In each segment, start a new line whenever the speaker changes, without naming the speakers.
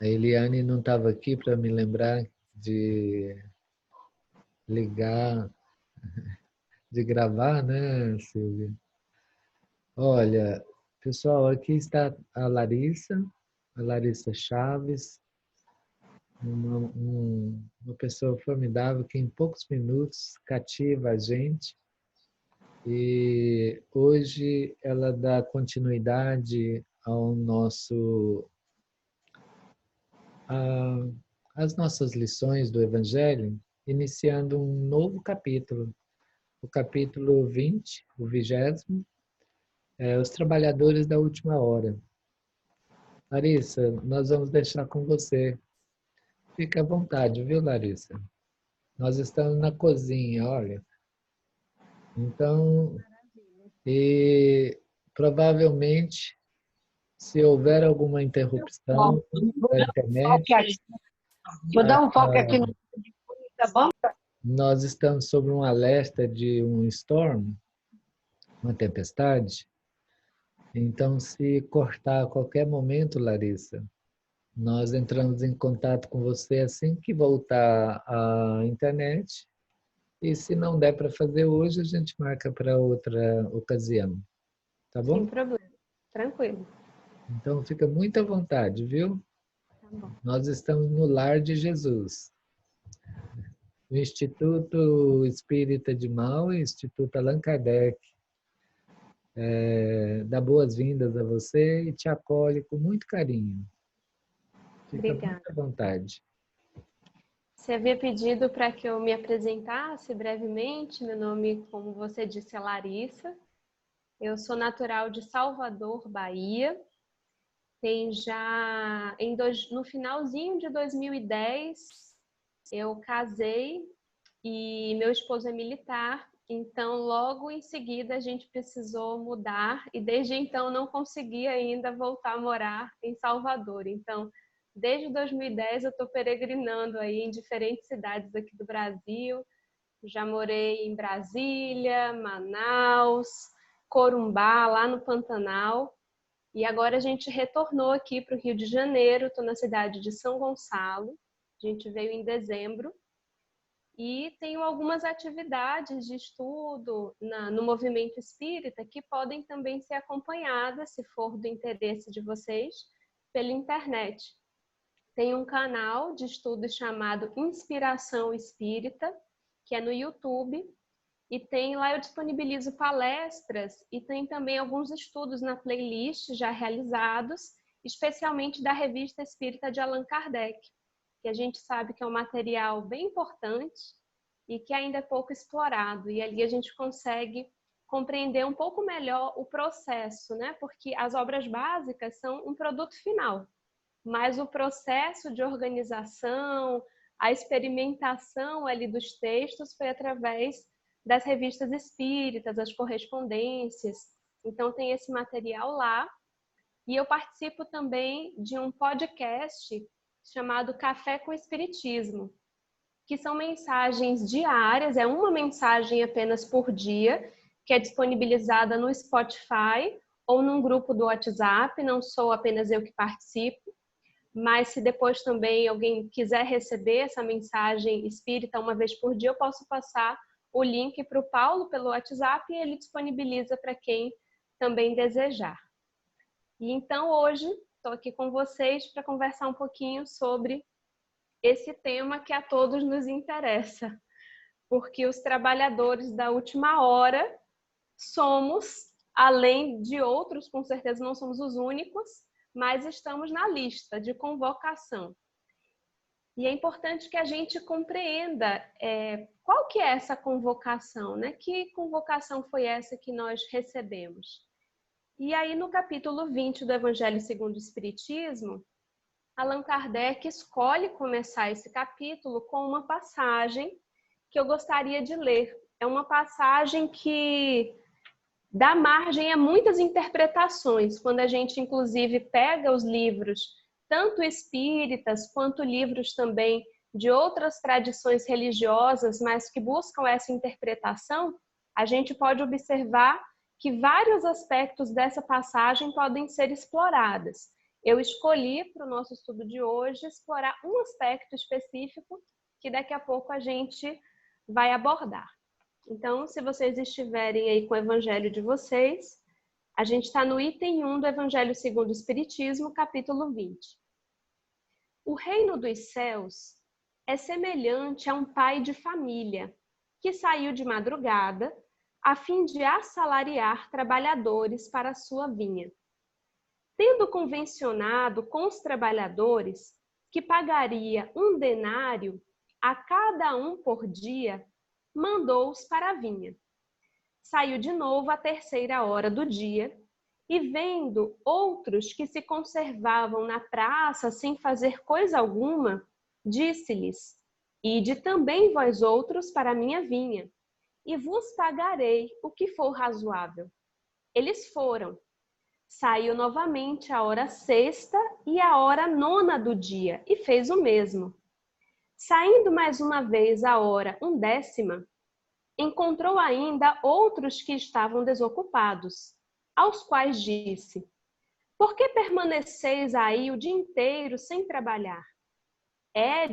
A Eliane não estava aqui para me lembrar de ligar, de gravar, né, Silvia? Olha, pessoal, aqui está a Larissa Chaves, uma pessoa formidável que em poucos minutos cativa a gente. E hoje ela dá continuidade ao nosso às nossas lições do Evangelho, iniciando um novo capítulo, o capítulo 20, o 20º, os trabalhadores da última hora. Larissa, nós vamos deixar com você. Fique à vontade, viu, Larissa? Nós estamos na cozinha, olha. Então, e provavelmente, se houver alguma interrupção da internet,
Vou dar um foco aqui no tá bom?
nós estamos sob um alerta de um storm, uma tempestade. Então, se cortar a qualquer momento, Larissa, nós entramos em contato com você assim que voltar à internet. E se não der para fazer hoje, a gente marca para outra ocasião. Tá bom?
Sem problema. Tranquilo.
Então, fica muito à vontade, viu?
Tá bom.
Nós estamos no Lar de Jesus. O Instituto Espírita de Mauá, Instituto Allan Kardec, dá boas-vindas a você e te acolhe com muito carinho. Fica
Obrigada.
muito à vontade.
Você havia pedido para que eu me apresentasse brevemente. Meu nome, como você disse, é Larissa. Eu sou natural de Salvador, Bahia. Tem já no finalzinho de 2010 eu casei e meu esposo é militar, então logo em seguida a gente precisou mudar e desde então não consegui ainda voltar a morar em Salvador. Então, desde 2010 eu estou peregrinando aí em diferentes cidades aqui do Brasil. Já morei em Brasília, Manaus, Corumbá, lá no Pantanal. E agora a gente retornou aqui para o Rio de Janeiro, estou na cidade de São Gonçalo. A gente veio em dezembro. E tenho algumas atividades de estudo no movimento espírita que podem também ser acompanhadas, se for do interesse de vocês, pela internet. Tem um canal de estudo chamado Inspiração Espírita, que é no YouTube, e tem lá eu disponibilizo palestras e tem também alguns estudos na playlist já realizados, especialmente da Revista Espírita de Allan Kardec, que a gente sabe que é um material bem importante e que ainda é pouco explorado. E ali a gente consegue compreender um pouco melhor o processo, né? Porque as obras básicas são um produto final, mas o processo de organização, a experimentação ali dos textos foi através das revistas espíritas, as correspondências. Então tem esse material lá. E eu participo também de um podcast chamado Café com Espiritismo, que são mensagens diárias, é uma mensagem apenas por dia, que é disponibilizada no Spotify ou num grupo do WhatsApp, não sou apenas eu que participo, mas se depois também alguém quiser receber essa mensagem espírita uma vez por dia, eu posso passar o link para o Paulo pelo WhatsApp e ele disponibiliza para quem também desejar. E então hoje estou aqui com vocês para conversar um pouquinho sobre esse tema que a todos nos interessa, porque os trabalhadores da última hora somos, além de outros, com certeza não somos os únicos, mas estamos na lista de convocação. E é importante que a gente compreenda qual que é essa convocação, né? Que convocação foi essa que nós recebemos? E aí, no capítulo 20 do Evangelho segundo o Espiritismo, Allan Kardec escolhe começar esse capítulo com uma passagem que eu gostaria de ler. É uma passagem que dá margem a muitas interpretações, quando a gente, inclusive, pega os livros, tanto espíritas, quanto livros também de outras tradições religiosas, mas que buscam essa interpretação, a gente pode observar que vários aspectos dessa passagem podem ser explorados. Eu escolhi para o nosso estudo de hoje explorar um aspecto específico que daqui a pouco a gente vai abordar. Então, se vocês estiverem aí com o evangelho de vocês, a gente está no item 1 do Evangelho segundo o Espiritismo, capítulo 20. O reino dos céus é semelhante a um pai de família que saiu de madrugada a fim de assalariar trabalhadores para a sua vinha. Tendo convencionado com os trabalhadores que pagaria 1 denário a cada um por dia, mandou-os para a vinha. Saiu de novo à 3ª hora do dia e, vendo outros que se conservavam na praça sem fazer coisa alguma, disse-lhes: Ide também vós outros para a minha vinha, e vos pagarei o que for razoável. Eles foram. Saiu novamente à hora 6ª e à hora 9ª do dia, e fez o mesmo. Saindo mais uma vez à hora 1/10, encontrou ainda outros que estavam desocupados, aos quais disse: Por que permaneceis aí o dia inteiro sem trabalhar?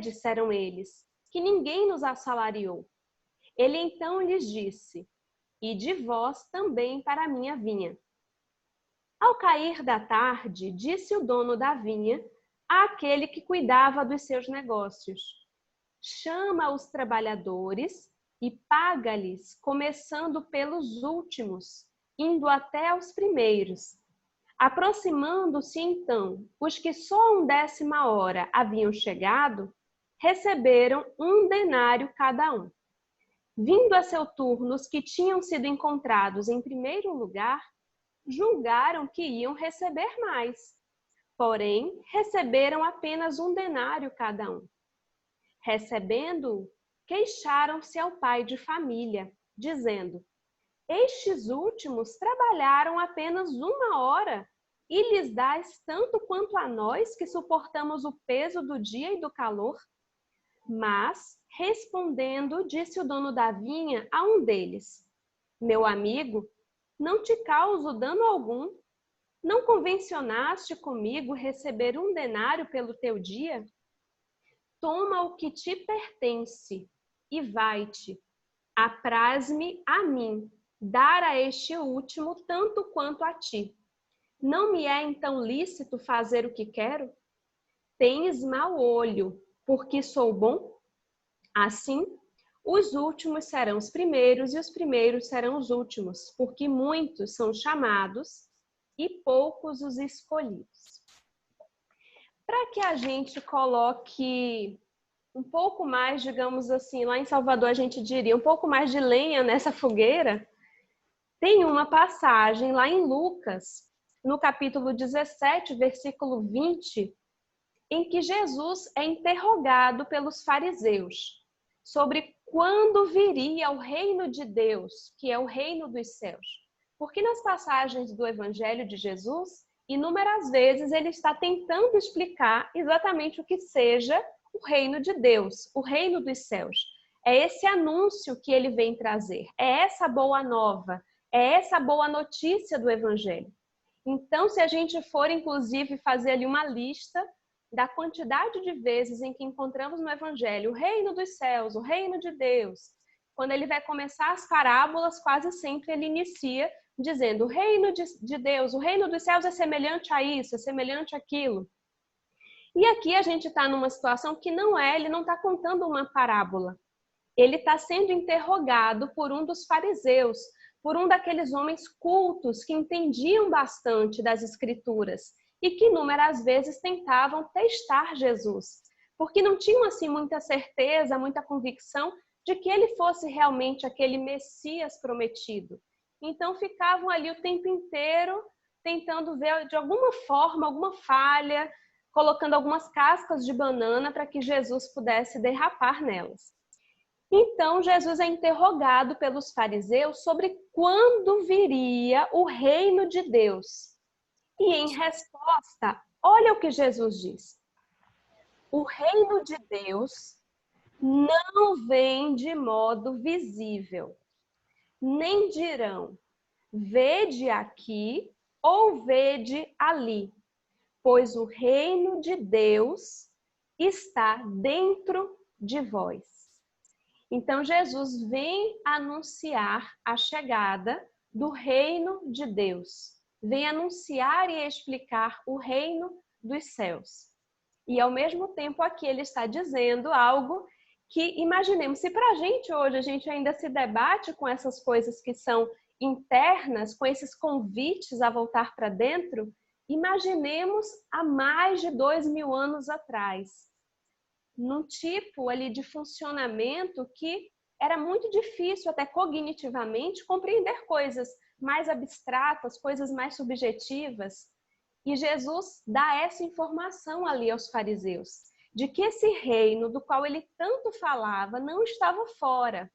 Disseram eles, que ninguém nos assalariou. Ele então lhes disse: Ide vós também para a minha vinha. Ao cair da tarde, disse o dono da vinha àquele que cuidava dos seus negócios: Chama os trabalhadores e paga-lhes, começando pelos últimos, indo até os primeiros. Aproximando-se então, os que só a 1/10 hora haviam chegado, receberam 1 denário cada um. Vindo a seu turno os que tinham sido encontrados em primeiro lugar, julgaram que iam receber mais. Porém, receberam apenas 1 denário cada um. Recebendo-o, queixaram-se ao pai de família, dizendo: Estes últimos trabalharam apenas 1 hora e lhes dás tanto quanto a nós que suportamos o peso do dia e do calor? Mas, respondendo, disse o dono da vinha a um deles: Meu amigo, não te causo dano algum. Não convencionaste comigo receber 1 denário pelo teu dia? Toma o que te pertence e vai-te. Apraz-me a mim dar a este último tanto quanto a ti. Não me é então lícito fazer o que quero? Tens mau olho, porque sou bom? Assim, os últimos serão os primeiros e os primeiros serão os últimos, porque muitos são chamados e poucos os escolhidos. Para que a gente coloque um pouco mais, digamos assim, lá em Salvador a gente diria, um pouco mais de lenha nessa fogueira, tem uma passagem lá em Lucas, no capítulo 17, versículo 20, em que Jesus é interrogado pelos fariseus sobre quando viria o reino de Deus, que é o reino dos céus. Porque nas passagens do Evangelho de Jesus, inúmeras vezes ele está tentando explicar exatamente o que seja o reino de Deus, o reino dos céus. É esse anúncio que ele vem trazer, é essa boa nova, é essa boa notícia do Evangelho. Então, se a gente for, inclusive, fazer ali uma lista da quantidade de vezes em que encontramos no Evangelho o reino dos céus, o reino de Deus, quando ele vai começar as parábolas, quase sempre ele inicia dizendo: o reino de Deus, o reino dos céus é semelhante a isso, é semelhante àquilo. E aqui a gente está numa situação que ele não está contando uma parábola. Ele está sendo interrogado por um dos fariseus, por um daqueles homens cultos que entendiam bastante das Escrituras e que inúmeras vezes tentavam testar Jesus, porque não tinham assim muita certeza, muita convicção de que ele fosse realmente aquele Messias prometido. Então ficavam ali o tempo inteiro tentando ver de alguma forma, alguma falha, colocando algumas cascas de banana para que Jesus pudesse derrapar nelas. Então, Jesus é interrogado pelos fariseus sobre quando viria o reino de Deus. E em resposta, olha o que Jesus diz: o reino de Deus não vem de modo visível, nem dirão, vede aqui ou vede ali, pois o reino de Deus está dentro de vós. Então, Jesus vem anunciar a chegada do reino de Deus. Vem anunciar e explicar o reino dos céus. E, ao mesmo tempo, aqui ele está dizendo algo que, imaginemos, se para a gente hoje a gente ainda se debate com essas coisas que são internas, com esses convites a voltar para dentro, imaginemos há mais de 2000 anos atrás, num tipo ali de funcionamento que era muito difícil até cognitivamente compreender coisas mais abstratas, coisas mais subjetivas. E Jesus dá essa informação ali aos fariseus, de que esse reino do qual ele tanto falava não estava fora.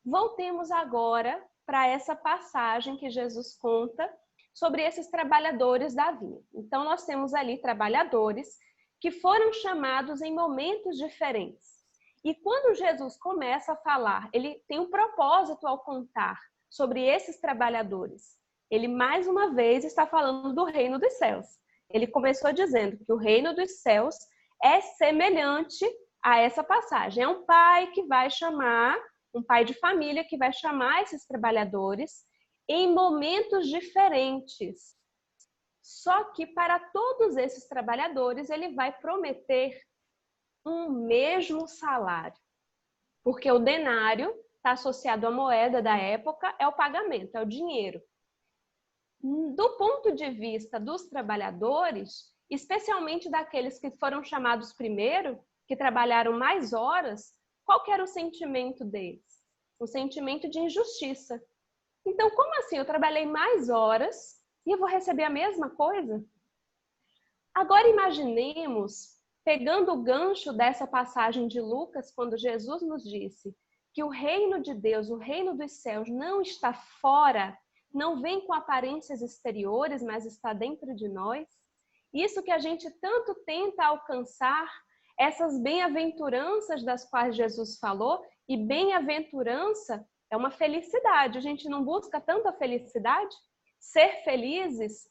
Voltemos agora para essa passagem que Jesus conta sobre esses trabalhadores da vinha. Então, nós temos ali trabalhadores que foram chamados em momentos diferentes. E quando Jesus começa a falar, ele tem um propósito ao contar sobre esses trabalhadores. Ele, mais uma vez, está falando do reino dos céus. Ele começou dizendo que o reino dos céus é semelhante a essa passagem. É um pai que vai chamar, um pai de família que vai chamar esses trabalhadores em momentos diferentes. Só que para todos esses trabalhadores, ele vai prometer um mesmo salário. Porque o denário está associado à moeda da época, é o pagamento, é o dinheiro. Do ponto de vista dos trabalhadores, especialmente daqueles que foram chamados primeiro, que trabalharam mais horas, qual que era o sentimento deles? O sentimento de injustiça. Então, como assim? Eu trabalhei mais horas e eu vou receber a mesma coisa? Agora imaginemos, pegando o gancho dessa passagem de Lucas, quando Jesus nos disse que o reino de Deus, o reino dos céus, não está fora, não vem com aparências exteriores, mas está dentro de nós. Isso que a gente tanto tenta alcançar, essas bem-aventuranças das quais Jesus falou, e bem-aventurança é uma felicidade. A gente não busca tanta felicidade? Ser felizes,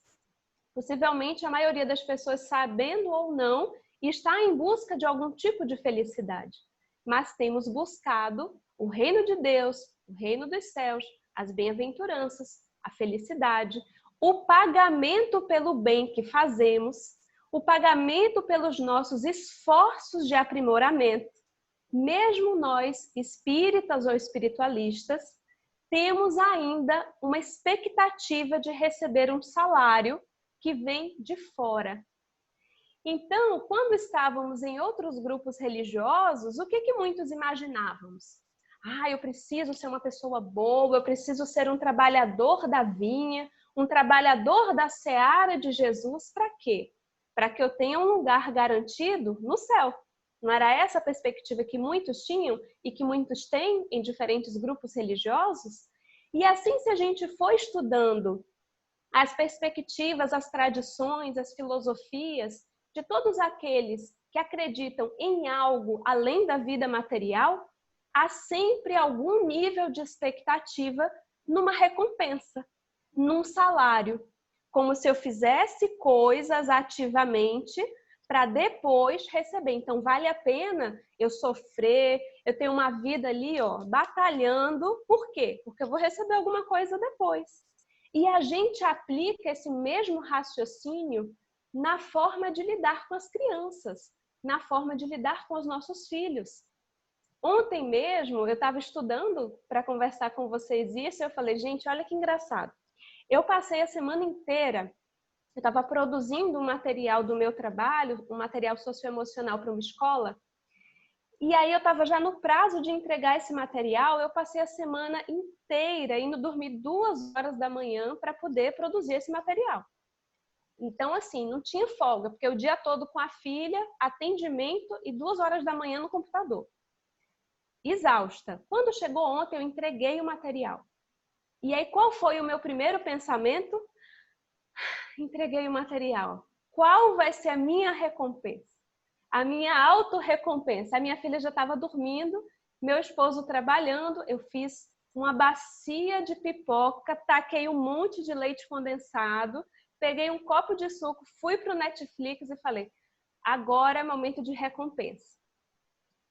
possivelmente a maioria das pessoas, sabendo ou não, está em busca de algum tipo de felicidade. Mas temos buscado o reino de Deus, o reino dos céus, as bem-aventuranças, a felicidade, o pagamento pelo bem que fazemos, o pagamento pelos nossos esforços de aprimoramento. Mesmo nós, espíritas ou espiritualistas, temos ainda uma expectativa de receber um salário que vem de fora. Então, quando estávamos em outros grupos religiosos, o que muitos imaginávamos? Eu preciso ser uma pessoa boa, eu preciso ser um trabalhador da vinha, um trabalhador da seara de Jesus. Para quê? Para que eu tenha um lugar garantido no céu. Não era essa a perspectiva que muitos tinham e que muitos têm em diferentes grupos religiosos? E assim, se a gente for estudando as perspectivas, as tradições, as filosofias de todos aqueles que acreditam em algo além da vida material, há sempre algum nível de expectativa numa recompensa, num salário. Como se eu fizesse coisas ativamente para depois receber. Então, vale a pena eu sofrer, eu tenho uma vida ali, batalhando. Por quê? Porque eu vou receber alguma coisa depois. E a gente aplica esse mesmo raciocínio na forma de lidar com as crianças, na forma de lidar com os nossos filhos. Ontem mesmo, eu estava estudando para conversar com vocês isso, e eu falei, gente, olha que engraçado. Eu passei a semana inteira, eu estava produzindo um material do meu trabalho, um material socioemocional para uma escola, e aí eu estava já no prazo de entregar esse material, eu passei a semana inteira indo dormir 2 horas da manhã para poder produzir esse material. Então, assim, não tinha folga, porque o dia todo com a filha, atendimento e 2 horas da manhã no computador. Exausta. Quando chegou ontem, eu entreguei o material. E aí, qual foi o meu primeiro pensamento? Entreguei o material. Qual vai ser a minha recompensa? A minha autorrecompensa. A minha filha já estava dormindo, meu esposo trabalhando, eu fiz uma bacia de pipoca, taquei um monte de leite condensado, peguei um copo de suco, fui para o Netflix e falei, agora é momento de recompensa.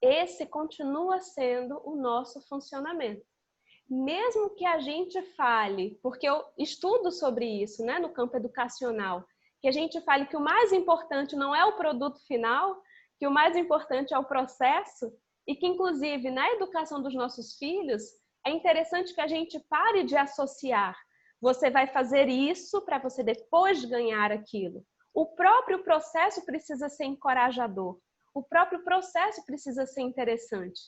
Esse continua sendo o nosso funcionamento. Mesmo que a gente fale, porque eu estudo sobre isso, né, no campo educacional, que a gente fale que o mais importante não é o produto final, que o mais importante é o processo, e que, inclusive, na educação dos nossos filhos, é interessante que a gente pare de associar. Você vai fazer isso para você depois ganhar aquilo. O próprio processo precisa ser encorajador. O próprio processo precisa ser interessante.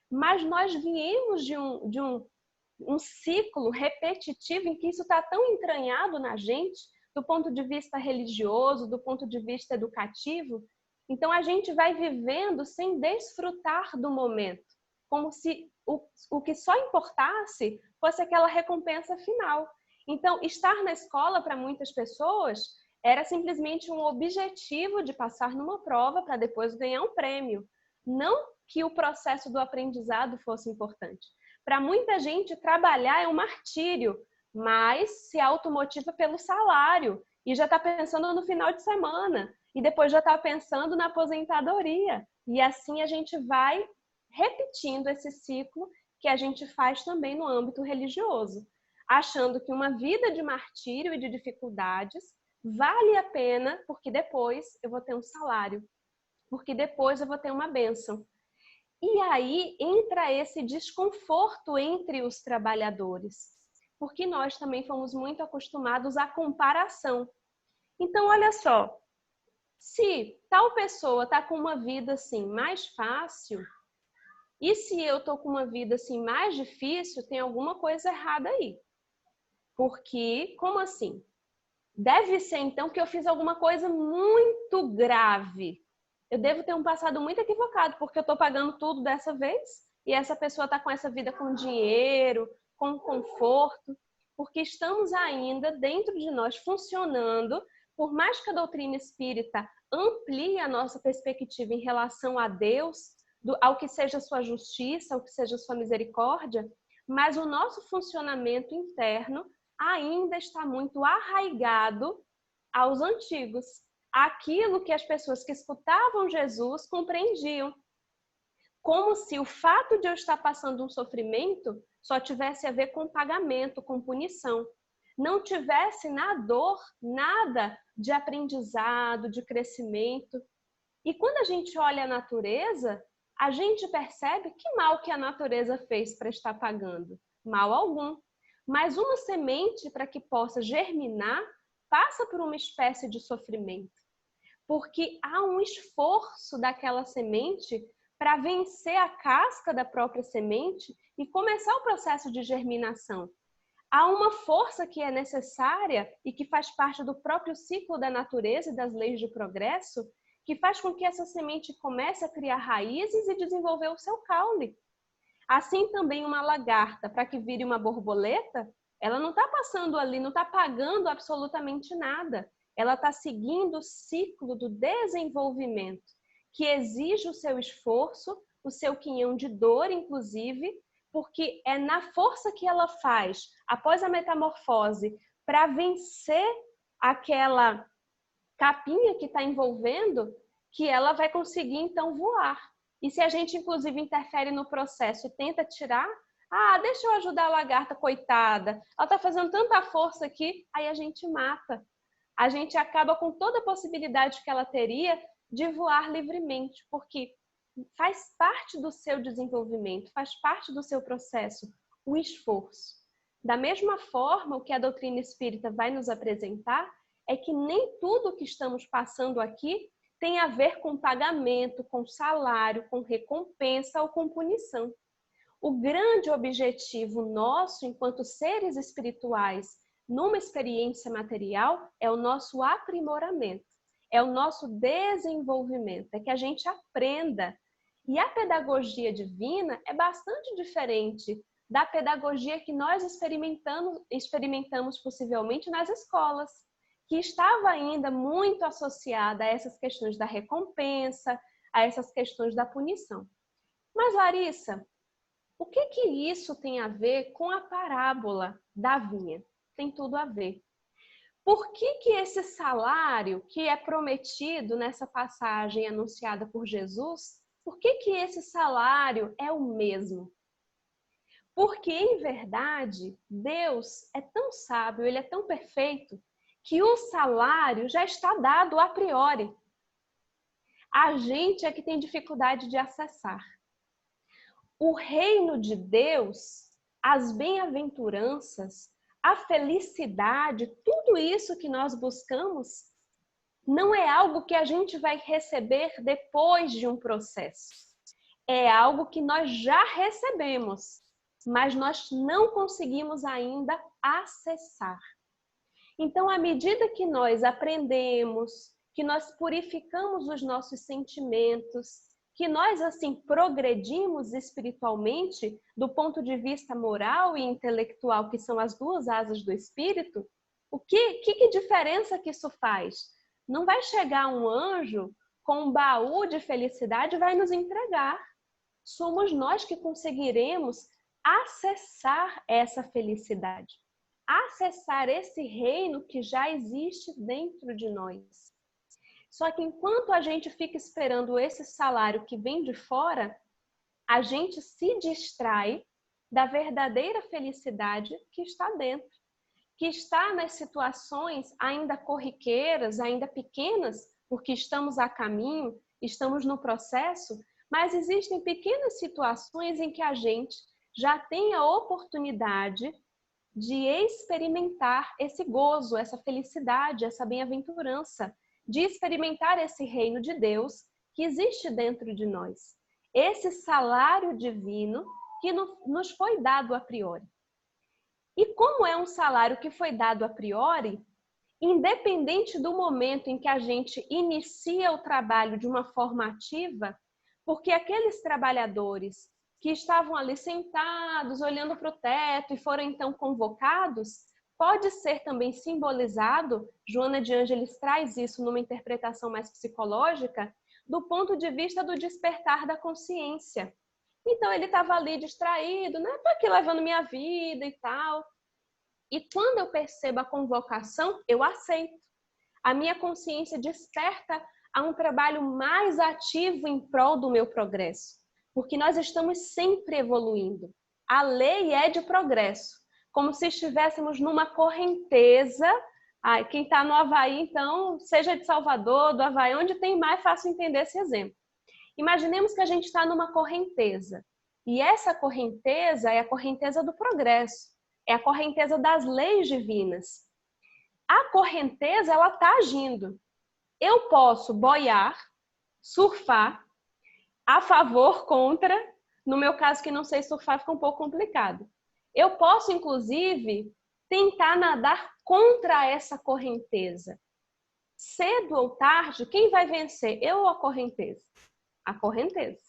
Mas nós viemos de um ciclo repetitivo em que isso está tão entranhado na gente, do ponto de vista religioso, do ponto de vista educativo. Então, a gente vai vivendo sem desfrutar do momento, como se o que só importasse fosse aquela recompensa final. Então, estar na escola para muitas pessoas era simplesmente um objetivo de passar numa prova para depois ganhar um prêmio. Não que o processo do aprendizado fosse importante. Para muita gente, trabalhar é um martírio, mas se automotiva pelo salário e já está pensando no final de semana e depois já está pensando na aposentadoria. E assim a gente vai repetindo esse ciclo que a gente faz também no âmbito religioso, achando que uma vida de martírio e de dificuldades vale a pena porque depois eu vou ter um salário, porque depois eu vou ter uma bênção. E aí entra esse desconforto entre os trabalhadores, porque nós também fomos muito acostumados à comparação. Então, olha só, se tal pessoa está com uma vida assim mais fácil, e se eu estou com uma vida assim mais difícil, tem alguma coisa errada aí. Porque, como assim? Deve ser então que eu fiz alguma coisa muito grave. Eu devo ter um passado muito equivocado, porque eu estou pagando tudo dessa vez e essa pessoa está com essa vida com dinheiro, com conforto, porque estamos ainda dentro de nós funcionando, por mais que a doutrina espírita amplie a nossa perspectiva em relação a Deus, ao que seja sua justiça, ao que seja sua misericórdia, mas o nosso funcionamento interno ainda está muito arraigado aos antigos, aquilo que as pessoas que escutavam Jesus compreendiam. Como se o fato de eu estar passando um sofrimento só tivesse a ver com pagamento, com punição. Não tivesse na dor nada de aprendizado, de crescimento. E quando a gente olha a natureza, a gente percebe que mal que a natureza fez para estar pagando. Mal algum. Mas uma semente, para que possa germinar, passa por uma espécie de sofrimento. Porque há um esforço daquela semente para vencer a casca da própria semente e começar o processo de germinação. Há uma força que é necessária e que faz parte do próprio ciclo da natureza e das leis de progresso, que faz com que essa semente comece a criar raízes e desenvolver o seu caule. Assim também uma lagarta, para que vire uma borboleta, ela não está passando ali, não está pagando absolutamente nada. Ela está seguindo o ciclo do desenvolvimento, que exige o seu esforço, o seu quinhão de dor, inclusive, porque é na força que ela faz, após a metamorfose, para vencer aquela capinha que está envolvendo, que ela vai conseguir, então, voar. E se a gente, inclusive, interfere no processo e tenta tirar, deixa eu ajudar a lagarta, coitada, ela está fazendo tanta força aqui, aí a gente mata. A gente acaba com toda a possibilidade que ela teria de voar livremente, porque faz parte do seu desenvolvimento, faz parte do seu processo, o esforço. Da mesma forma, o que a doutrina espírita vai nos apresentar é que nem tudo que estamos passando aqui tem a ver com pagamento, com salário, com recompensa ou com punição. O grande objetivo nosso, enquanto seres espirituais, numa experiência material, é o nosso aprimoramento, é o nosso desenvolvimento, é que a gente aprenda. E a pedagogia divina é bastante diferente da pedagogia que nós experimentamos possivelmente nas escolas, que estava ainda muito associada a essas questões da recompensa, a essas questões da punição. Mas, Larissa, o que isso tem a ver com a parábola da vinha? Tem tudo a ver. Por que esse salário que é prometido nessa passagem anunciada por Jesus, por que esse salário é o mesmo? Porque, em verdade, Deus é tão sábio, Ele é tão perfeito, que o salário já está dado a priori. A gente é que tem dificuldade de acessar. O reino de Deus, as bem-aventuranças, a felicidade, tudo isso que nós buscamos, não é algo que a gente vai receber depois de um processo. É algo que nós já recebemos, mas nós não conseguimos ainda acessar. Então, à medida que nós aprendemos, que nós purificamos os nossos sentimentos, que nós, assim, progredimos espiritualmente, do ponto de vista moral e intelectual, que são as duas asas do espírito, que diferença que isso faz? Não vai chegar um anjo com um baú de felicidade e vai nos entregar. Somos nós que conseguiremos acessar essa felicidade, acessar esse reino que já existe dentro de nós. Só que enquanto a gente fica esperando esse salário que vem de fora, a gente se distrai da verdadeira felicidade que está dentro, que está nas situações ainda corriqueiras, ainda pequenas, porque estamos a caminho, estamos no processo, mas existem pequenas situações em que a gente já tem a oportunidade de experimentar esse gozo, essa felicidade, essa bem-aventurança, de experimentar esse reino de Deus que existe dentro de nós. Esse salário divino que nos foi dado a priori. E como é um salário que foi dado a priori, independente do momento em que a gente inicia o trabalho de uma forma ativa, porque aqueles trabalhadores que estavam ali sentados, olhando para o teto e foram então convocados, pode ser também simbolizado, Joana de Ângeles traz isso numa interpretação mais psicológica, do ponto de vista do despertar da consciência. Então ele estava ali distraído, né? Estou aqui levando minha vida e tal. E quando eu percebo a convocação, eu aceito. A minha consciência desperta a um trabalho mais ativo em prol do meu progresso. Porque nós estamos sempre evoluindo. A lei é de progresso. Como se estivéssemos numa correnteza. Quem está no Havaí, então, seja de Salvador, do Havaí, onde tem mais, fácil entender esse exemplo. Imaginemos que a gente está numa correnteza. E essa correnteza é a correnteza do progresso. É a correnteza das leis divinas. A correnteza, ela está agindo. Eu posso boiar, surfar, a favor, contra. No meu caso, que não sei surfar, fica um pouco complicado. Eu posso, inclusive, tentar nadar contra essa correnteza. Cedo ou tarde, quem vai vencer? Eu ou a correnteza? A correnteza.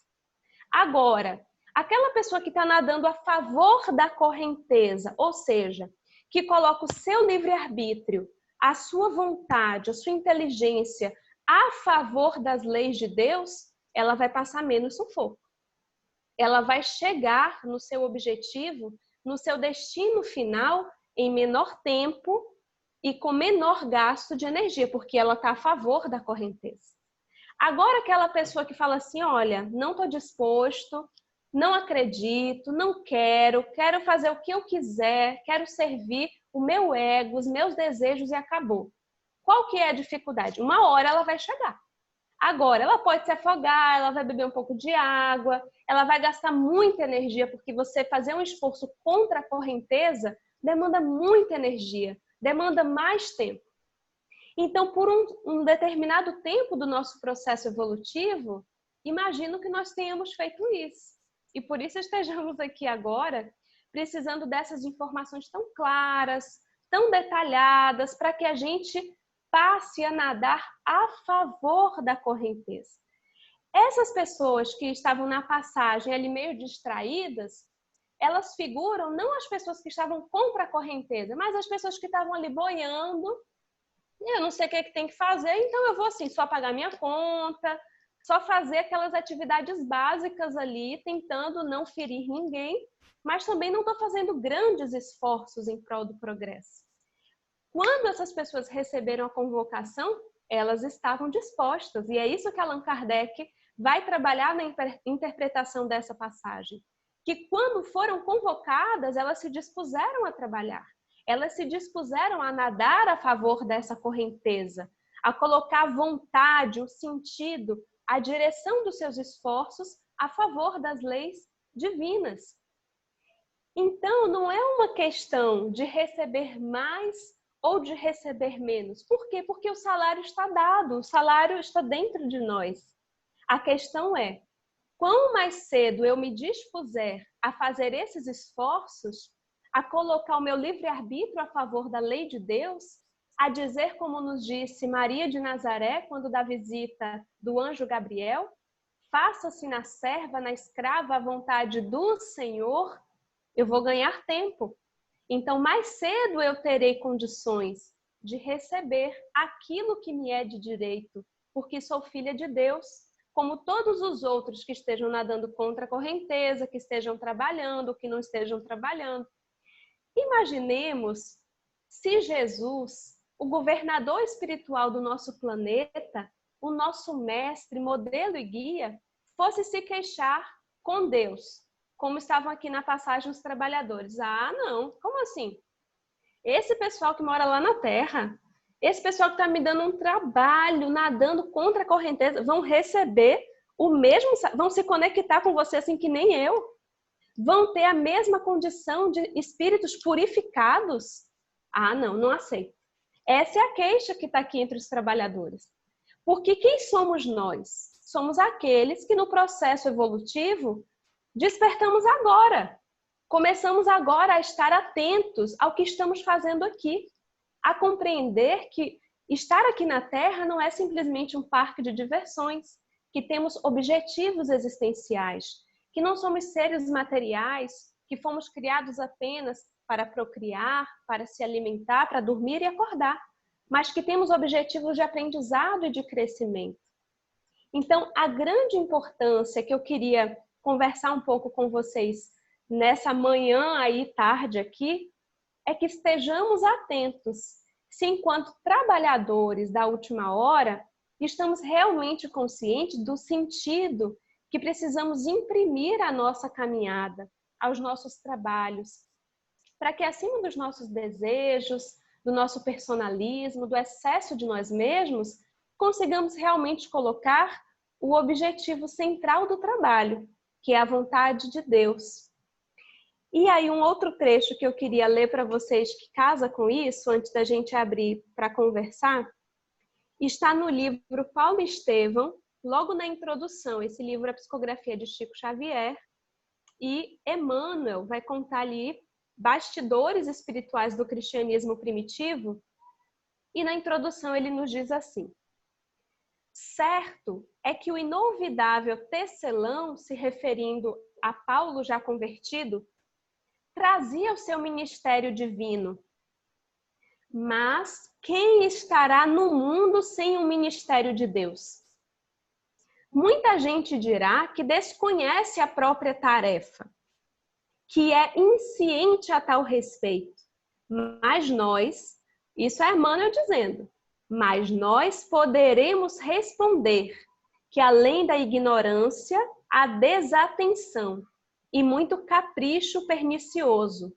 Agora, aquela pessoa que está nadando a favor da correnteza, ou seja, que coloca o seu livre-arbítrio, a sua vontade, a sua inteligência a favor das leis de Deus, ela vai passar menos sufoco. Ela vai chegar no seu objetivo, no seu destino final, em menor tempo e com menor gasto de energia, porque ela está a favor da correnteza. Agora, aquela pessoa que fala assim, olha, não estou disposto, não acredito, não quero fazer o que eu quiser, quero servir o meu ego, os meus desejos e acabou. Qual que é a dificuldade? Uma hora ela vai chegar. Agora, ela pode se afogar, ela vai beber um pouco de água, ela vai gastar muita energia, porque você fazer um esforço contra a correnteza demanda muita energia, demanda mais tempo. Então, por um determinado tempo do nosso processo evolutivo, imagino que nós tenhamos feito isso. E por isso estejamos aqui agora, precisando dessas informações tão claras, tão detalhadas, para que a gente passe a nadar a favor da correnteza. Essas pessoas que estavam na passagem ali meio distraídas, elas figuram não as pessoas que estavam contra a correnteza, mas as pessoas que estavam ali boiando. Eu não sei o que tem que fazer, então eu vou assim, só pagar minha conta, só fazer aquelas atividades básicas ali, tentando não ferir ninguém, mas também não estou fazendo grandes esforços em prol do progresso. quando essas pessoas receberam a convocação, elas estavam dispostas. E é isso que Allan Kardec vai trabalhar na interpretação dessa passagem. Que quando foram convocadas, elas se dispuseram a trabalhar. Elas se dispuseram a nadar a favor dessa correnteza, a colocar a vontade, o sentido, a direção dos seus esforços a favor das leis divinas. Então, não é uma questão de receber mais ou de receber menos. Por quê? Porque o salário está dado, o salário está dentro de nós. A questão é, quanto mais cedo eu me dispuser a fazer esses esforços, a colocar o meu livre-arbítrio a favor da lei de Deus, a dizer, como nos disse Maria de Nazaré, quando da visita do anjo Gabriel, faça-se na serva, na escrava, a vontade do Senhor, eu vou ganhar tempo. Então, mais cedo eu terei condições de receber aquilo que me é de direito, porque sou filha de Deus, como todos os outros que estejam nadando contra a correnteza, que estejam trabalhando, que não estejam trabalhando. Imaginemos se Jesus, o governador espiritual do nosso planeta, o nosso mestre, modelo e guia, fosse se queixar com Deus, como estavam aqui na passagem os trabalhadores. Ah, não, como assim? Esse pessoal que mora lá na Terra, esse pessoal que está me dando um trabalho, nadando contra a correnteza, vão receber o mesmo, vão se conectar com você assim que nem eu, vão ter a mesma condição de espíritos purificados? Ah, não, não aceito. Essa é a queixa que está aqui entre os trabalhadores. Porque quem somos nós? Somos aqueles que no processo evolutivo despertamos agora. Começamos agora a estar atentos ao que estamos fazendo aqui. A compreender que estar aqui na Terra não é simplesmente um parque de diversões, que temos objetivos existenciais, que não somos seres materiais, que fomos criados apenas para procriar, para se alimentar, para dormir e acordar, mas que temos objetivos de aprendizado e de crescimento. Então, a grande importância que eu queria conversar um pouco com vocês nessa manhã aí, tarde aqui, é que estejamos atentos se, enquanto trabalhadores da última hora, estamos realmente conscientes do sentido que precisamos imprimir à nossa caminhada, aos nossos trabalhos, para que acima dos nossos desejos, do nosso personalismo, do excesso de nós mesmos, consigamos realmente colocar o objetivo central do trabalho, que é a vontade de Deus. E aí um outro trecho que eu queria ler para vocês que casa com isso, antes da gente abrir para conversar, está no livro Paulo Estevão, logo na introdução. Esse livro é a psicografia de Chico Xavier, e Emmanuel vai contar ali bastidores espirituais do cristianismo primitivo, e na introdução ele nos diz assim: certo é que o inolvidável Tecelão, se referindo a Paulo já convertido, trazia o seu ministério divino. Mas quem estará no mundo sem o ministério de Deus? Muita gente dirá que desconhece a própria tarefa, que é insciente a tal respeito. Mas nós, isso é Emmanuel dizendo, mas nós poderemos responder que além da ignorância, há desatenção e muito capricho pernicioso.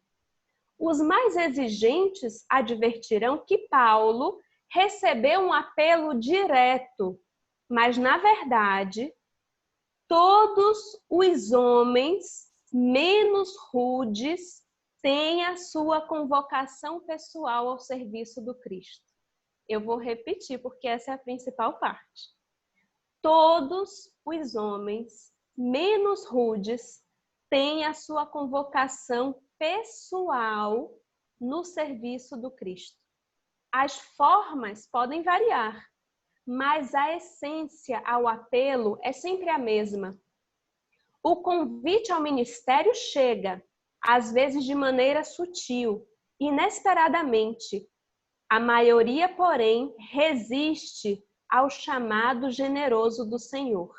Os mais exigentes advertirão que Paulo recebeu um apelo direto, mas, na verdade, todos os homens menos rudes têm a sua convocação pessoal ao serviço do Cristo. Eu vou repetir, porque essa é a principal parte. Todos os homens menos rudes têm a sua convocação pessoal no serviço do Cristo. As formas podem variar, mas a essência ao apelo é sempre a mesma. O convite ao ministério chega, às vezes de maneira sutil, inesperadamente. A maioria, porém, resiste ao chamado generoso do Senhor.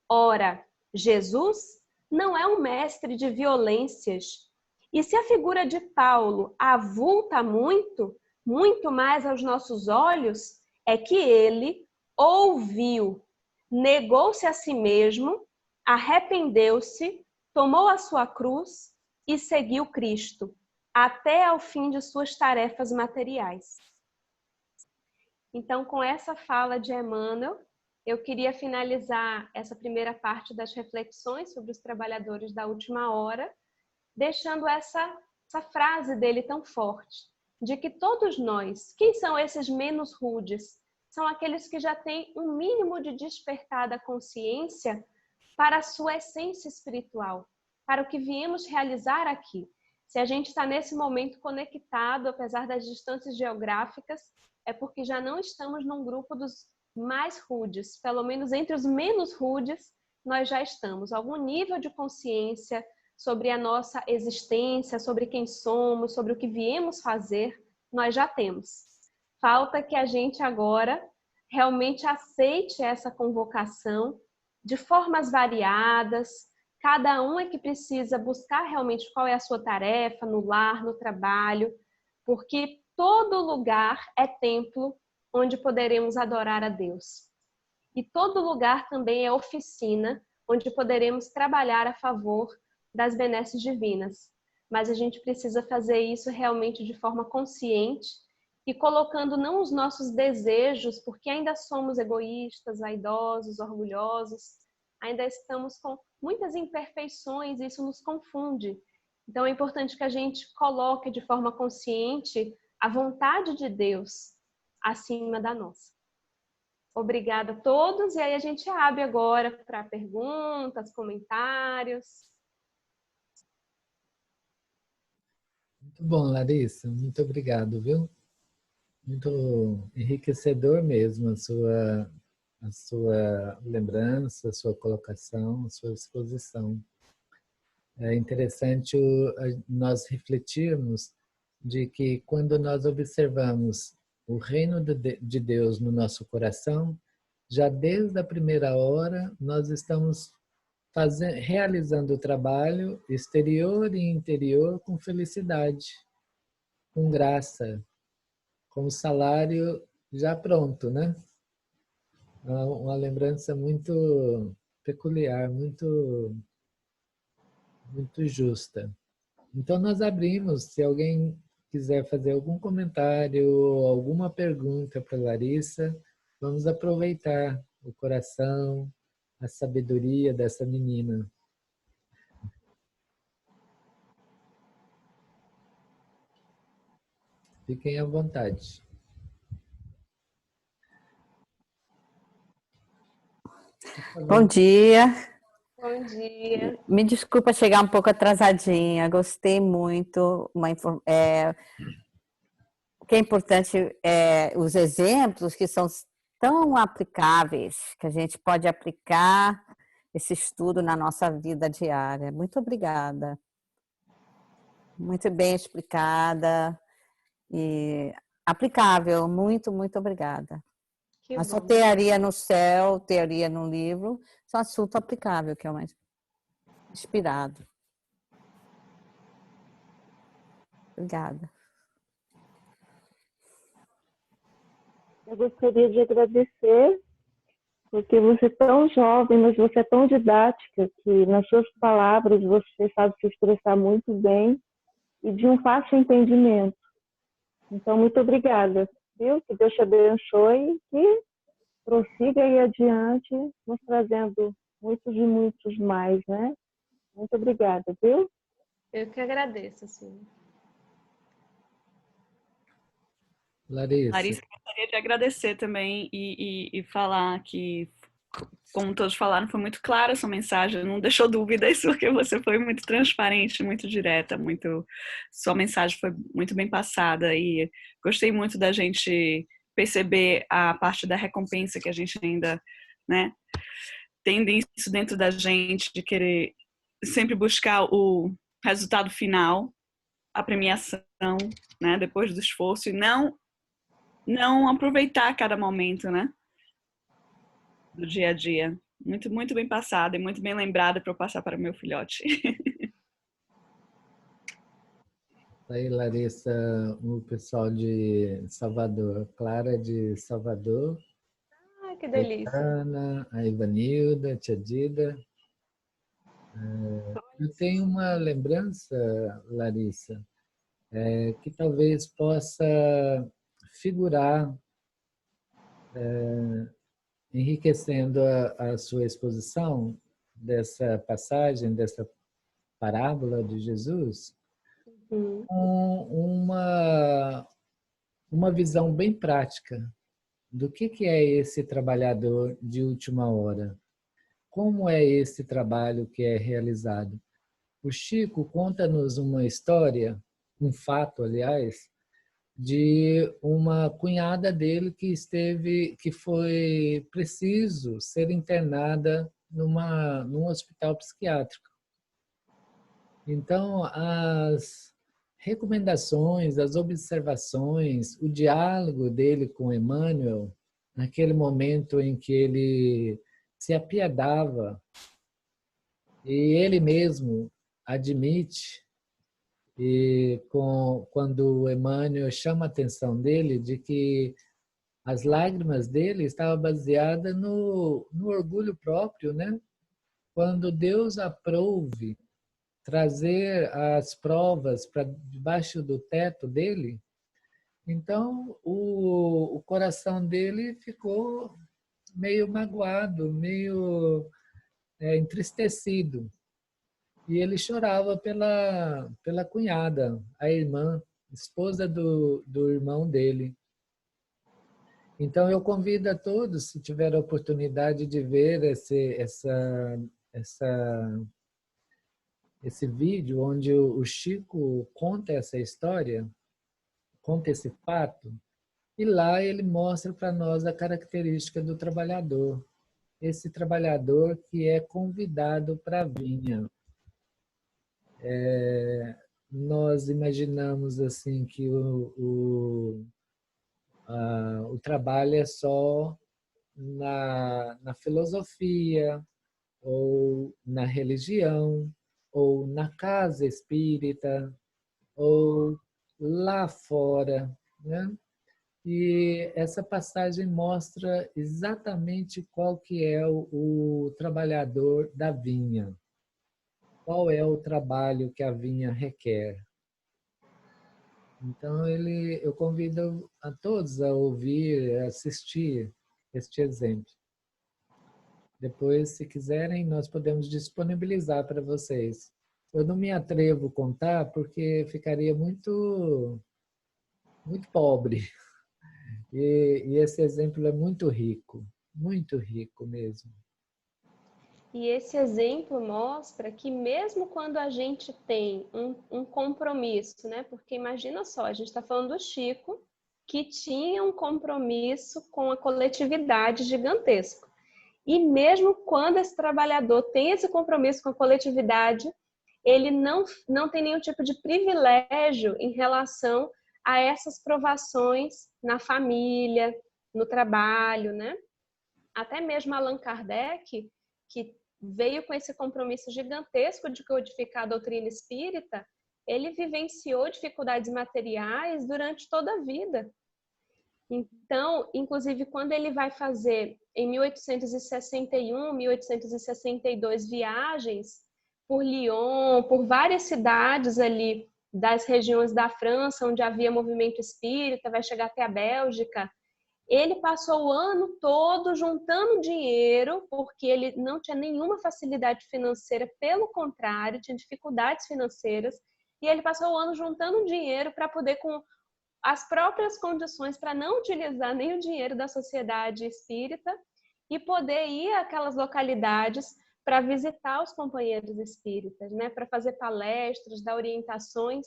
Ora, Jesus não é um mestre de violências. E se a figura de Paulo avulta muito, muito mais aos nossos olhos é que ele ouviu, negou-se a si mesmo, arrependeu-se, tomou a sua cruz e seguiu Cristo, até ao fim de suas tarefas materiais. Então, com essa fala de Emmanuel, eu queria finalizar essa primeira parte das reflexões sobre os trabalhadores da última hora, deixando essa frase dele tão forte, de que todos nós, quem são esses menos rudes? São aqueles que já têm um mínimo de despertar da consciência para a sua essência espiritual, para o que viemos realizar aqui. Se a gente está nesse momento conectado, apesar das distâncias geográficas, é porque já não estamos num grupo dos mais rudes, pelo menos entre os menos rudes, nós já estamos. Algum nível de consciência sobre a nossa existência, sobre quem somos, sobre o que viemos fazer, nós já temos. Falta que a gente agora realmente aceite essa convocação de formas variadas. Cada um é que precisa buscar realmente qual é a sua tarefa no lar, no trabalho, porque todo lugar é templo onde poderemos adorar a Deus. E todo lugar também é oficina onde poderemos trabalhar a favor das benesses divinas. Mas a gente precisa fazer isso realmente de forma consciente e colocando não os nossos desejos, porque ainda somos egoístas, vaidosos, orgulhosos, ainda estamos com muitas imperfeições e isso nos confunde. Então é importante que a gente coloque de forma consciente a vontade de Deus acima da nossa. Obrigada a todos e aí a gente abre agora para perguntas, comentários.
Muito bom, Larissa. Muito obrigado, viu? Muito enriquecedor mesmo a sua lembrança, a sua colocação, a sua exposição. É interessante nós refletirmos de que quando nós observamos o reino de Deus no nosso coração, já desde a primeira hora nós estamos realizando o trabalho exterior e interior com felicidade, com graça, com o salário já pronto, né? Uma lembrança muito peculiar, muito justa. Então nós abrimos, se alguém quiser fazer algum comentário ou alguma pergunta para Larissa, vamos aproveitar o coração, a sabedoria dessa menina. Fiquem à vontade.
Bom dia.
Bom dia.
Me desculpa chegar um pouco atrasadinha, gostei muito. O que é importante é os exemplos que são tão aplicáveis, que a gente pode aplicar esse estudo na nossa vida diária. Muito obrigada. Muito bem explicada e aplicável. Muito, muito obrigada. Mas só teoria no céu, teoria no livro, só assunto aplicável, que é o mais inspirado. Obrigada.
Eu gostaria de agradecer, porque você é tão jovem, mas você é tão didática, que nas suas palavras você sabe se expressar muito bem e de um fácil entendimento. Então, muito obrigada, viu? Que Deus te abençoe e prossiga aí adiante, nos trazendo muitos e muitos mais, né? Muito obrigada, viu?
Eu que agradeço, sim.
Larissa,
gostaria de agradecer também e falar que, como todos falaram, foi muito clara a sua mensagem, não deixou dúvidas, porque você foi muito transparente, muito direta, sua mensagem foi muito bem passada e gostei muito da gente perceber a parte da recompensa que a gente ainda, né, tem isso dentro da gente, de querer sempre buscar o resultado final, a premiação, né, depois do esforço e não aproveitar cada momento, né? Do dia a dia. Muito, muito bem passada e muito bem lembrada para eu passar para o meu filhote.
Aí, Larissa, o pessoal de Salvador, Clara de Salvador,
Ai, que delícia.
Ana, a Ivanilda, a Tia Dida. Eu tenho uma lembrança, Larissa, que talvez possa figurar, enriquecendo a sua exposição dessa passagem, dessa parábola de Jesus,
Uhum.
com uma visão bem prática do que é esse trabalhador de última hora. Como é esse trabalho que é realizado? O Chico conta-nos uma história, um fato, aliás, de uma cunhada dele que foi preciso ser internada num hospital psiquiátrico. Então, as recomendações, as observações, o diálogo dele com Emmanuel, naquele momento em que ele se apiedava e ele mesmo admite, quando Emmanuel chama a atenção dele de que as lágrimas dele estavam baseadas no orgulho próprio, né? Quando Deus aprouve trazer as provas para debaixo do teto dele, então o coração dele ficou meio magoado, meio entristecido. E ele chorava pela cunhada, a irmã, esposa do irmão dele. Então eu convido a todos, se tiver a oportunidade de ver esse vídeo onde o Chico conta essa história, conta esse fato, e lá ele mostra para nós a característica do trabalhador. Esse trabalhador que é convidado para a vinha. Nós imaginamos assim que o trabalho é só na filosofia, ou na religião, ou na casa espírita, ou lá fora, né? E essa passagem mostra exatamente qual que é o trabalhador da vinha. Qual é o trabalho que a vinha requer. Então, eu convido a todos a ouvir, a assistir este exemplo. Depois, se quiserem, nós podemos disponibilizar para vocês. Eu não me atrevo a contar porque ficaria muito pobre. E esse exemplo é muito rico mesmo.
E esse exemplo mostra que mesmo quando a gente tem um compromisso, né? Porque imagina só, a gente está falando do Chico, que tinha um compromisso com a coletividade gigantesco. E mesmo quando esse trabalhador tem esse compromisso com a coletividade, ele não tem nenhum tipo de privilégio em relação a essas provações na família, no trabalho, né? Até mesmo Allan Kardec, que veio com esse compromisso gigantesco de codificar a doutrina espírita, ele vivenciou dificuldades materiais durante toda a vida. Então, inclusive, quando ele vai fazer em 1861, 1862 viagens por Lyon, por várias cidades ali das regiões da França, onde havia movimento espírita, vai chegar até a Bélgica, ele passou o ano todo juntando dinheiro, porque ele não tinha nenhuma facilidade financeira, pelo contrário, tinha dificuldades financeiras, e ele passou o ano juntando dinheiro para poder, com as próprias condições, para não utilizar nem o dinheiro da sociedade espírita, e poder ir àquelas localidades para visitar os companheiros espíritas, né? Para fazer palestras, dar orientações.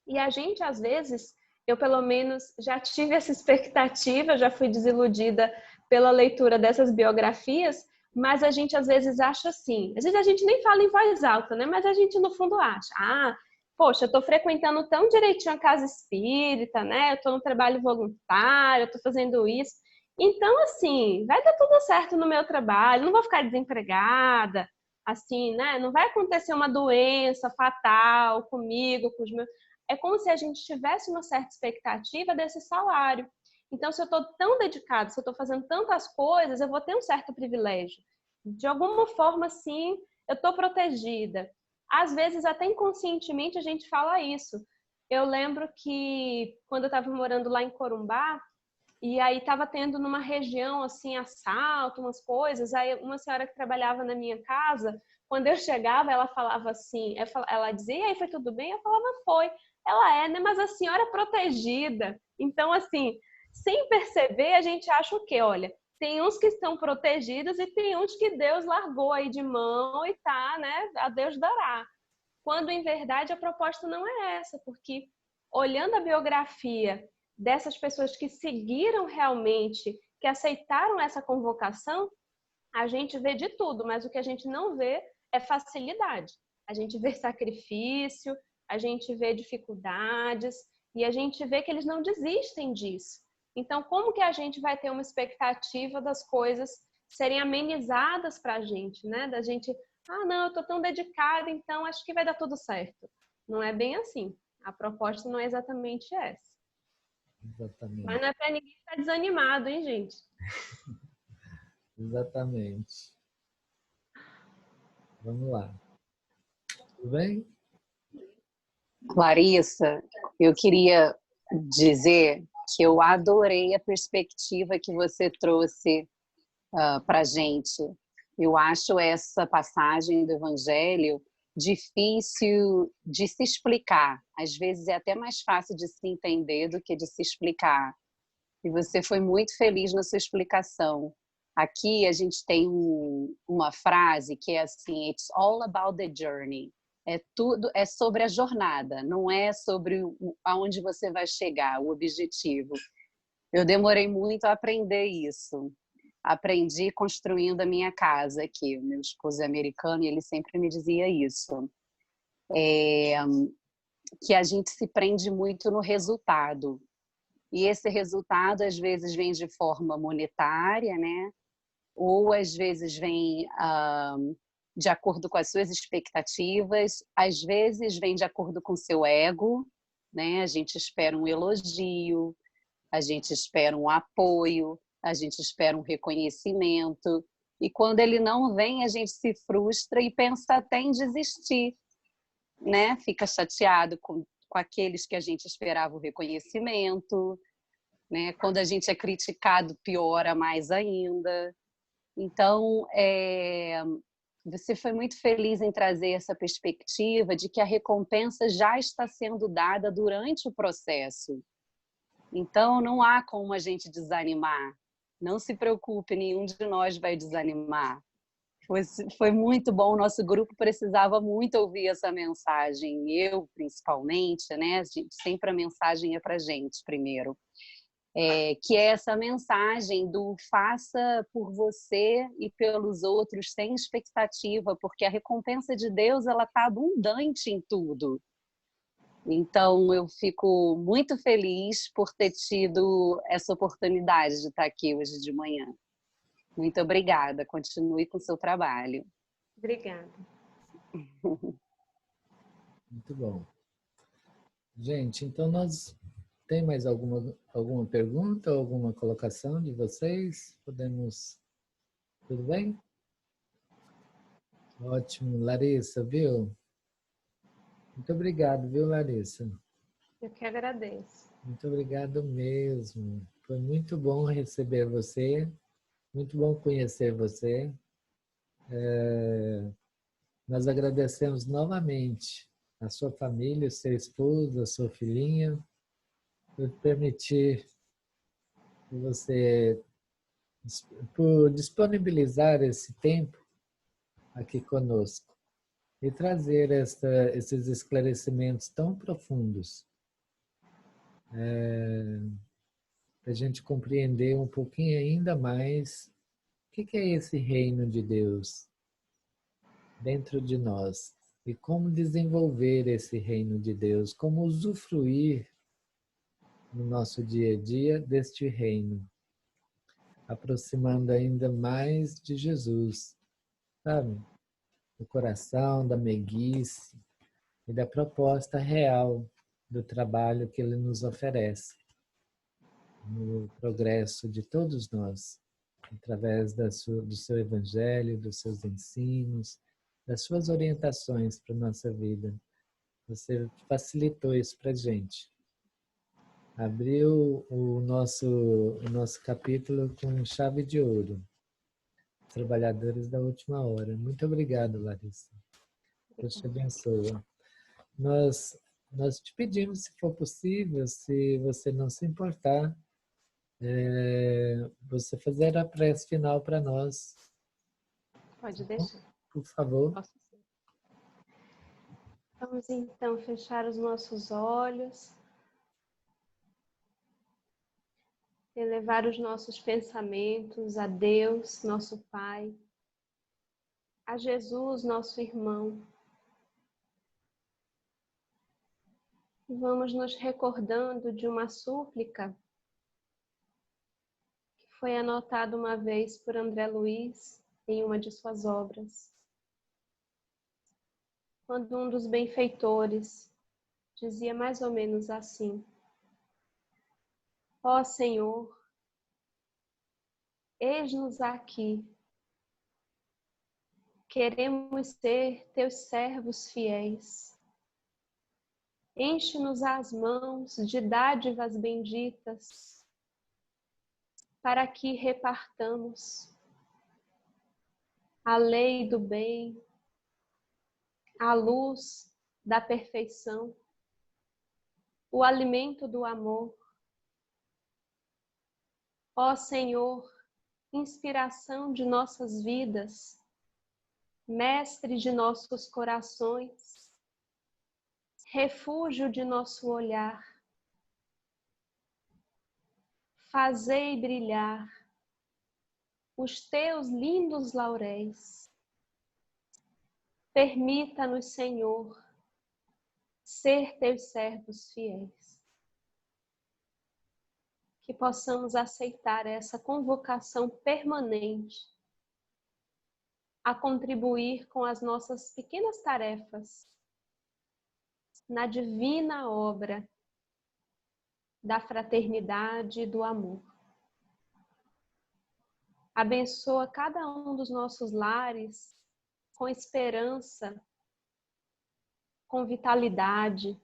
E a gente, às vezes, eu pelo menos já tive essa expectativa, já fui desiludida pela leitura dessas biografias, mas a gente às vezes acha assim, às vezes a gente nem fala em voz alta, né? Mas a gente no fundo acha, poxa, eu estou frequentando tão direitinho a casa espírita, né? Eu estou no trabalho voluntário, eu estou fazendo isso. Então, assim, vai dar tudo certo no meu trabalho, não vou ficar desempregada, assim, né? Não vai acontecer uma doença fatal comigo, com os meus... é como se a gente tivesse uma certa expectativa desse salário. Então, se eu estou tão dedicado, se eu estou fazendo tantas coisas, eu vou ter um certo privilégio. De alguma forma, sim, eu estou protegida. Às vezes, até inconscientemente, a gente fala isso. Eu lembro que quando eu estava morando lá em Corumbá, e aí estava tendo numa região assim, assalto, umas coisas, aí uma senhora que trabalhava na minha casa, quando eu chegava, ela falava assim, ela dizia, e aí, foi tudo bem? Eu falava, foi. Ela né? Mas a senhora é protegida. Então, assim, sem perceber, a gente acha o quê? Olha, tem uns que estão protegidos e tem uns que Deus largou aí de mão e tá, né? A Deus dará. Quando, em verdade, a proposta não é essa, porque olhando a biografia dessas pessoas que seguiram realmente, que aceitaram essa convocação, a gente vê de tudo, mas o que a gente não vê é facilidade. A gente vê sacrifício, a gente vê dificuldades e a gente vê que eles não desistem disso. Então, como que a gente vai ter uma expectativa das coisas serem amenizadas para a gente, né? Da gente, não, eu estou tão dedicada, então acho que vai dar tudo certo. Não é bem assim. A proposta não é exatamente essa.
Exatamente.
Mas não é para ninguém estar desanimado, hein, gente?
Exatamente. Vamos lá. Tudo bem?
Larissa, eu queria dizer que eu adorei a perspectiva que você trouxe para a gente. Eu acho essa passagem do Evangelho difícil de se explicar. Às vezes é até mais fácil de se entender do que de se explicar. E você foi muito feliz na sua explicação. Aqui a gente tem uma frase que é assim: It's all about the journey. É sobre a jornada, não é sobre aonde você vai chegar, o objetivo. Eu demorei muito a aprender isso. Aprendi construindo a minha casa aqui. Meu esposo é americano e ele sempre me dizia isso. Que a gente se prende muito no resultado. E esse resultado, às vezes, vem de forma monetária, né? Ou, às vezes, vem de acordo com as suas expectativas, às vezes vem de acordo com o seu ego, né? A gente espera um elogio, a gente espera um apoio, a gente espera um reconhecimento, e quando ele não vem, a gente se frustra e pensa até em desistir, né? Fica chateado com aqueles que a gente esperava o reconhecimento, né? Quando a gente é criticado, piora mais ainda. Então, você foi muito feliz em trazer essa perspectiva de que a recompensa já está sendo dada durante o processo. Então, não há como a gente desanimar. Não se preocupe, nenhum de nós vai desanimar. Foi muito bom, o nosso grupo precisava muito ouvir essa mensagem, eu principalmente, né? Sempre a mensagem é para a gente primeiro. Que é essa mensagem do faça por você e pelos outros sem expectativa, porque a recompensa de Deus ela está abundante em tudo. Então, eu fico muito feliz por ter tido essa oportunidade de estar aqui hoje de manhã. Muito obrigada. Continue com o seu trabalho.
Obrigada.
Muito bom. Gente, então tem mais alguma pergunta, alguma colocação de vocês? Podemos... Tudo bem? Ótimo. Larissa, viu? Muito obrigado, viu, Larissa?
Eu que agradeço.
Muito obrigado mesmo. Foi muito bom receber você, muito bom conhecer você. Nós agradecemos novamente a sua família, o seu esposo, a sua filhinha, por permitir que você, por disponibilizar esse tempo aqui conosco e trazer esses esclarecimentos tão profundos para a gente compreender um pouquinho ainda mais o que é esse reino de Deus dentro de nós e como desenvolver esse reino de Deus, como usufruir no nosso dia a dia deste reino, aproximando ainda mais de Jesus, sabe? Do coração, da meiguice e da proposta real do trabalho que ele nos oferece, no progresso de todos nós, através do seu evangelho, dos seus ensinos, das suas orientações para a nossa vida. Você facilitou isso para a gente. Abriu o nosso capítulo com chave de ouro. Trabalhadores da última hora. Muito obrigado, Larissa. Deus te abençoe. Nós te pedimos, se for possível, se você não se importar, você fazer a prece final para nós.
Pode deixar.
Por favor.
Posso sim. Vamos então fechar os nossos olhos, elevar os nossos pensamentos a Deus, nosso Pai, a Jesus, nosso irmão. E vamos nos recordando de uma súplica que foi anotada uma vez por André Luiz em uma de suas obras. Quando um dos benfeitores dizia mais ou menos assim: Ó Senhor, eis-nos aqui, queremos ser teus servos fiéis. Enche-nos as mãos de dádivas benditas, para que repartamos a lei do bem, a luz da perfeição, o alimento do amor. Ó Senhor, inspiração de nossas vidas, mestre de nossos corações, refúgio de nosso olhar, fazei brilhar os teus lindos lauréis. Permita-nos, Senhor, ser teus servos fiéis. Que possamos aceitar essa convocação permanente a contribuir com as nossas pequenas tarefas na divina obra da fraternidade e do amor. Abençoa cada um dos nossos lares com esperança, com vitalidade,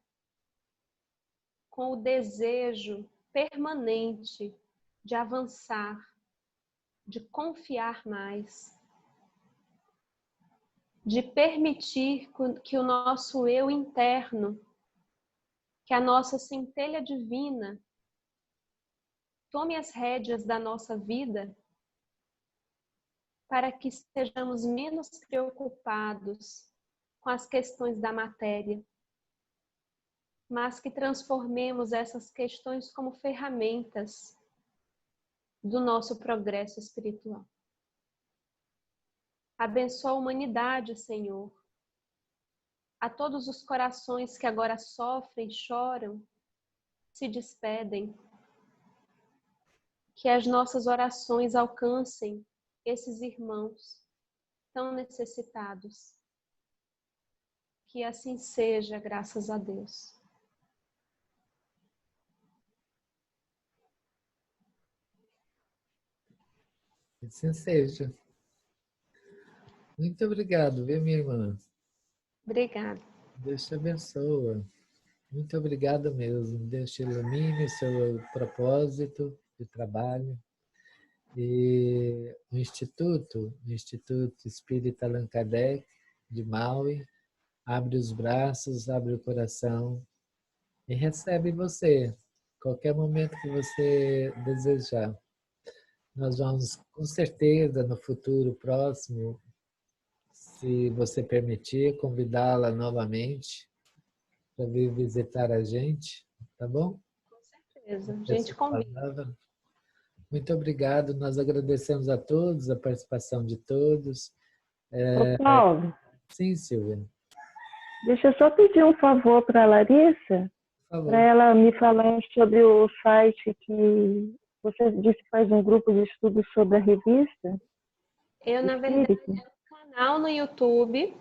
com o desejo permanente de avançar, de confiar mais, de permitir que o nosso eu interno, que a nossa centelha divina tome as rédeas da nossa vida, para que estejamos menos preocupados com as questões da matéria, mas que transformemos essas questões como ferramentas do nosso progresso espiritual. Abençoa a humanidade, Senhor, a todos os corações que agora sofrem, choram, se despedem, que as nossas orações alcancem esses irmãos tão necessitados. Que assim seja, graças a Deus.
Assim seja. Muito obrigado, viu, minha irmã?
Obrigada.
Deus te abençoe. Muito obrigado mesmo. Deus te ilumine o seu propósito de trabalho. E o Instituto Espírita Allan Kardec de Maui, abre os braços, abre o coração e recebe você, qualquer momento que você desejar. Nós vamos, com certeza, no futuro próximo, se você permitir, convidá-la novamente para vir visitar a gente, tá bom?
Com certeza, a gente convida.
Muito obrigado, nós agradecemos a todos, a participação de todos.
Ô, Paulo.
Sim, Silvia.
Deixa eu só pedir um favor para a Larissa, para ela me falar sobre o site que você disse que faz um grupo de estudos sobre a revista.
Eu, na verdade, tenho um canal no YouTube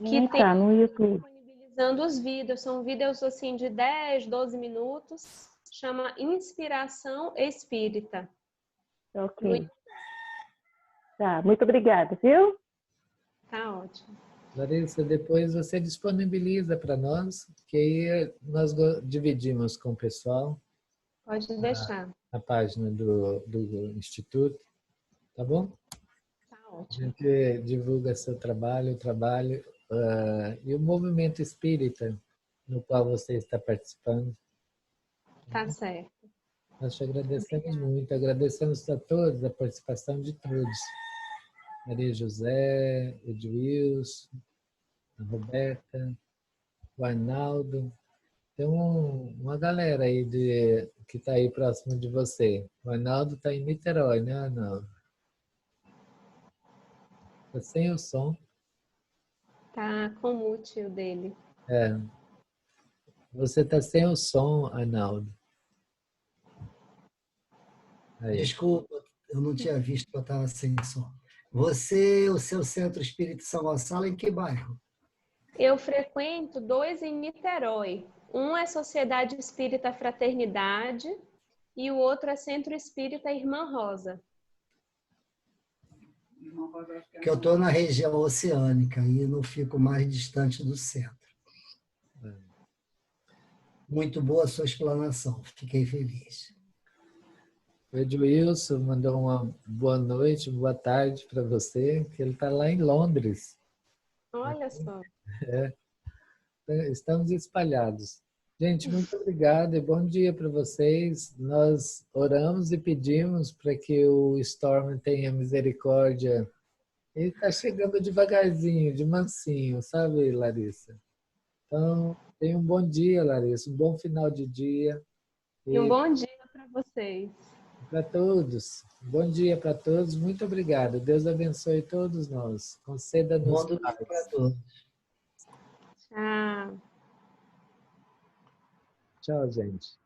que tem
no YouTube.
usando os vídeos. São vídeos assim de 10, 12 minutos. Chama Inspiração Espírita.
Ok. Tá, muito obrigada, viu?
Tá ótimo.
Larissa, depois você disponibiliza para nós, que aí nós dividimos com o pessoal
Pode deixar.
a página do Instituto, tá bom?
Tá
A
ótimo.
gente divulga seu trabalho, e o movimento espírita no qual você está participando.
Tá certo.
Nós te agradecemos muito, agradecemos a todos, a participação de todos. Maria José, Edwilson, a Roberta, o Arnaldo. Tem uma galera aí que está aí próximo de você. O Arnaldo está em Niterói, né, Arnaldo? Está sem o som.
Tá com o mute o dele.
É. Você está sem o som, Arnaldo. Aí.
Desculpa, eu não tinha visto que eu estava sem som. Você, o seu Centro Espírita São Gonçalo, em que bairro?
Eu frequento 2 em Niterói. Um é Sociedade Espírita Fraternidade e o outro é Centro Espírita Irmã Rosa.
Que eu estou na região oceânica e não fico mais distante do centro. Muito boa a sua explanação, fiquei feliz.
O Edwilson mandou uma boa noite, boa tarde para você, que ele está lá em Londres.
Olha só.
Estamos espalhados. Gente, muito obrigado e bom dia para vocês. Nós oramos e pedimos para que o Storm tenha misericórdia. Ele está chegando devagarzinho, de mansinho, sabe, Larissa? Então, tenha um bom dia, Larissa, um bom final de dia.
E um bom dia para vocês.
Para todos. Bom dia para todos. Muito obrigado. Deus abençoe todos nós. Conceda-nos
Bom domingo
paz.
para todos.
Tchau.
Tchau, gente.